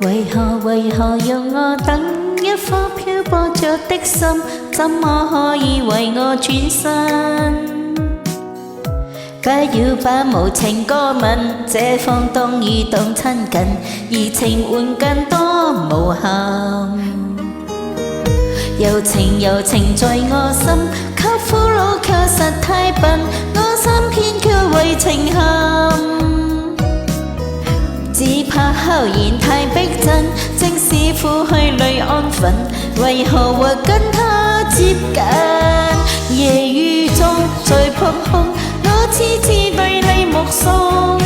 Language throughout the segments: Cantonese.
為何讓我等一顆漂泊着的心，怎麼可以為我轉身？不要把無情歌吻，這放蕩移動親近，而情換更多無憾。柔情在我心，給俘虜卻實太笨，我心偏卻為情陷。只怕敲然太逼真，即使苦去淚安分，為何或跟他接近？夜雨中在撲空，我痴痴對你目送，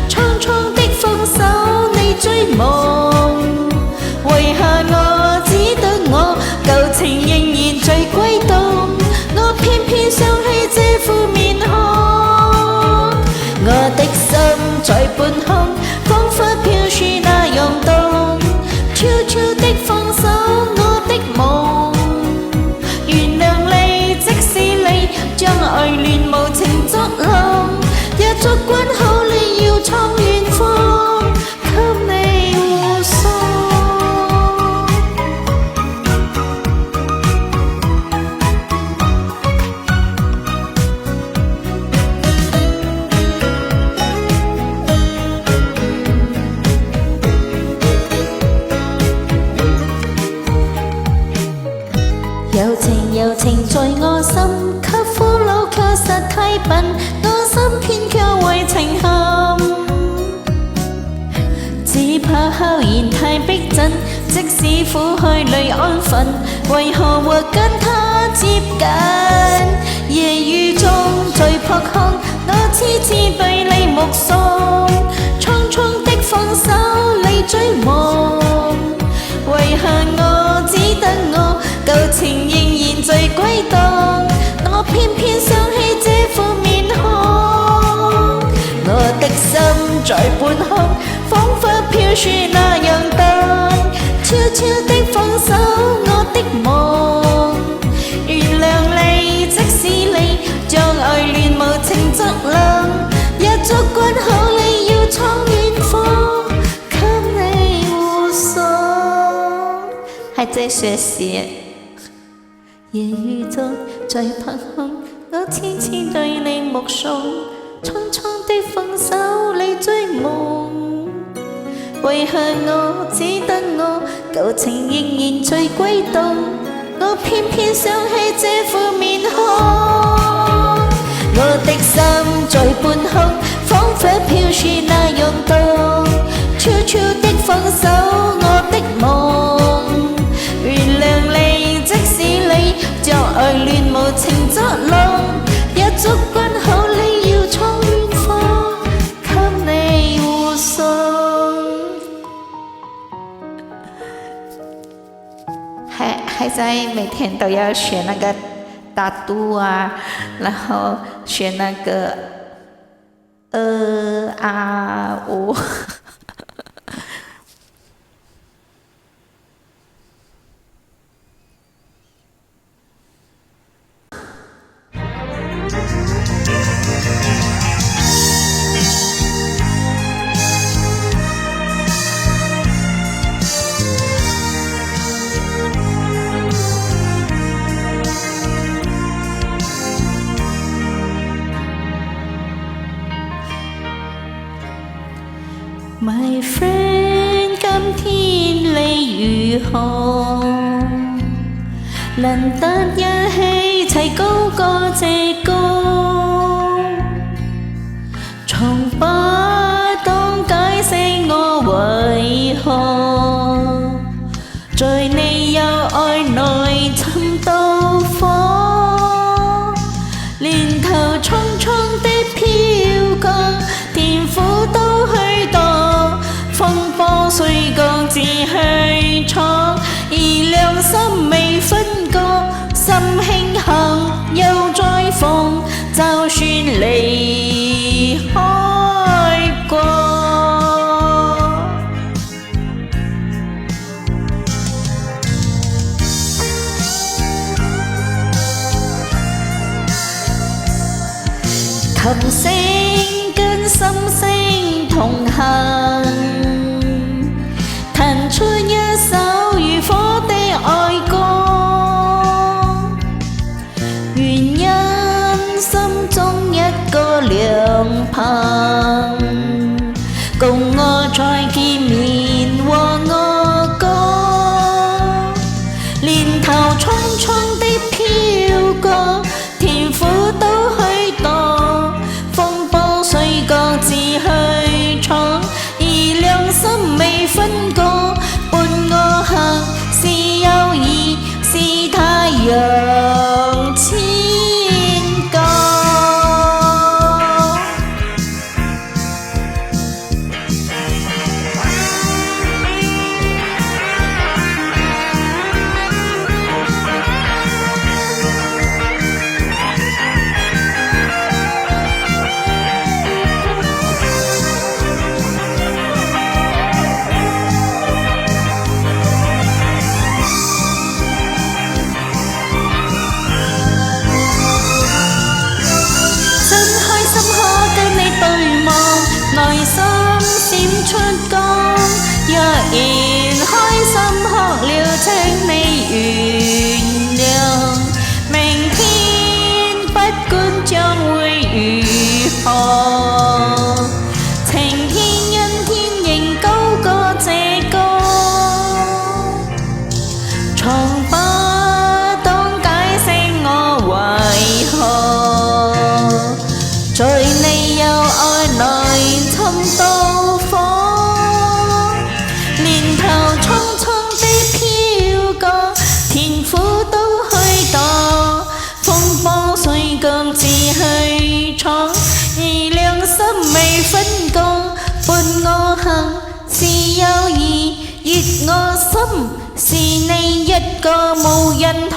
蒼蒼的放手你追夢，為何我只得我舊情仍然在歸檔，我偏偏想起這副面孔，我的心在半空，彷彿飄樹那樣動，悄悄的放手我的夢，原諒你，即使你將愛戀無情作弄，也足管好你要闖遠方，給你護送。柔情在我心，給俘虜卻實太笨，我心偏卻為情陷。只怕敲然太逼真，即使苦去淚安分，為何或跟他接近？夜雨中在撲空，我痴痴對你目送，蒼蒼的放手你追夢，為何我只得我舊情仍然在歸檔，我偏偏想起這副面孔，我的心在半空，彷彿飄樹那樣蕩，悄悄的放手我的夢，原諒你，即使你將愛戀無情作弄，也足管好你要闖遠方，給你護送。還在學習。夜雨中在憑空，我痴痴對你目送，蒼蒼的放手你追夢，為何我只得我舊情仍然在歸檔，我偏偏想起這副面孔，我的心在半空，彷彿飄樹那樣動，悄悄的放手我的夢，原諒你，即使你將愛戀無情作弄，也足管好你要闖遠方，給你護送。還在每天都要學那個打嘟啊，然後學那個我。My friend， 今天你如何？能得一起齊高歌這歌，從不懂解釋我為何，在你有愛內尋到火，年頭匆匆的飄過，甜苦都去墮，風波雖降自去闖，而良心未分割，心慶幸又再逢，就算離開過。琴聲跟心聲同行，彈出共我再見面和我歌，年頭匆匆的飄過，甜苦都許多，風波雖各自去闖，而良心未分過，伴我行是友誼，是太陽千個。內心閃出光，若然開心哭了，請你原諒。明天不管將會如何，晴天陰天仍高過這個，從不懂解釋我為何，在你有愛內侵到火，年頭匆匆的飄過，甜苦都許多，風波雖各自去闖，而良心未分過，伴我行是友誼，悅我心是你一個無人